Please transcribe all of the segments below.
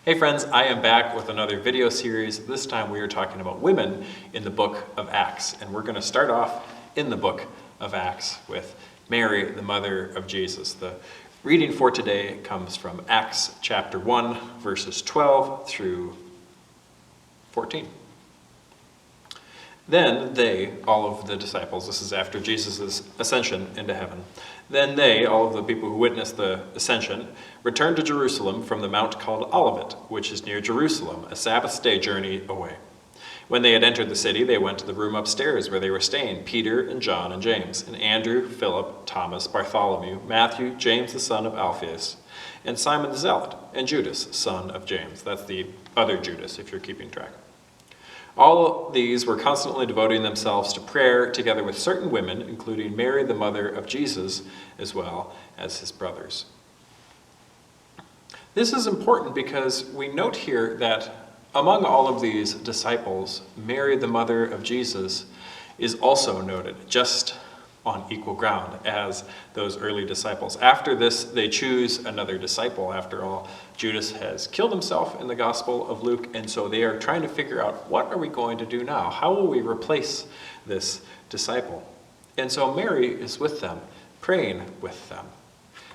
Hey friends, I am back with another video series. This time we are talking about women in the book of Acts. And we're going to start off in the book of Acts with Mary, the mother of Jesus. The reading for today comes from Acts chapter 1, verses 12 through 14. Then they, all of the disciples, this is after Jesus' ascension into heaven, then they, all of the people who witnessed the ascension, returned to Jerusalem from the mount called Olivet, which is near Jerusalem, a Sabbath day journey away. When they had entered the city, they went to the room upstairs where they were staying, Peter and John and James, and Andrew, Philip, Thomas, Bartholomew, Matthew, James the son of Alphaeus, and Simon the Zealot, and Judas, son of James. That's the other Judas, if you're keeping track. All these were constantly devoting themselves to prayer together with certain women, including Mary, the mother of Jesus, as well as his brothers. This is important because we note here that among all of these disciples, Mary, the mother of Jesus, is also noted, just on equal ground as those early disciples. After this, they choose another disciple. After all, Judas has killed himself in the Gospel of Luke, and so they are trying to figure out, what are we going to do now? How will we replace this disciple? And so Mary is with them, praying with them.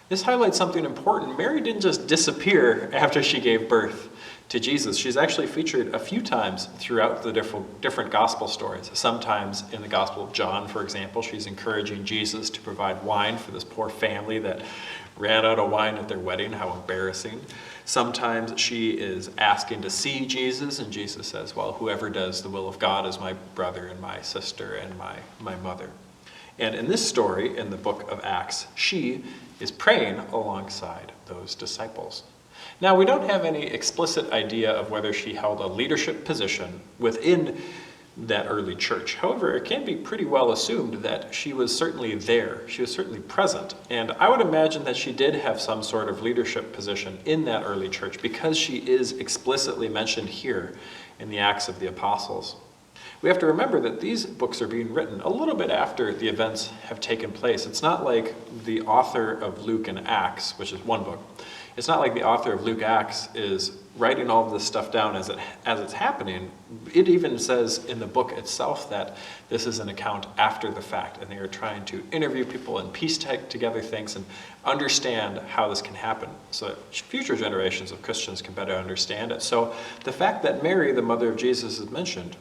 This highlights something important. Mary didn't just disappear after she gave birth to Jesus. She's actually featured a few times throughout the different gospel stories. Sometimes in the Gospel of John, for example, she's encouraging Jesus to provide wine for this poor family that ran out of wine at their wedding. How embarrassing. Sometimes she is asking to see Jesus, and Jesus says, well, whoever does the will of God is my brother and my sister and my mother. And in this story, in the book of Acts, she is praying alongside those disciples. Now, we don't have any explicit idea of whether she held a leadership position within that early church. However, it can be pretty well assumed that she was certainly there. She was certainly present. And I would imagine that she did have some sort of leadership position in that early church because she is explicitly mentioned here in the Acts of the Apostles. We have to remember that these books are being written a little bit after the events have taken place. It's not like the author of Luke and Acts, which is one book, it's not like the author of Luke Acts is writing all of this stuff down as it's happening. It even says in the book itself that this is an account after the fact, and they are trying to interview people and piece together things and understand how this can happen so that future generations of Christians can better understand it. So the fact that Mary, the mother of Jesus, is mentioned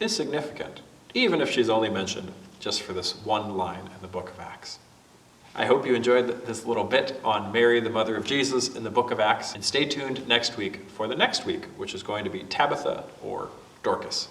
is significant, even if she's only mentioned just for this one line in the book of Acts. I hope you enjoyed this little bit on Mary, the mother of Jesus, in the book of Acts, and stay tuned next week for the next week, which is going to be Tabitha or Dorcas.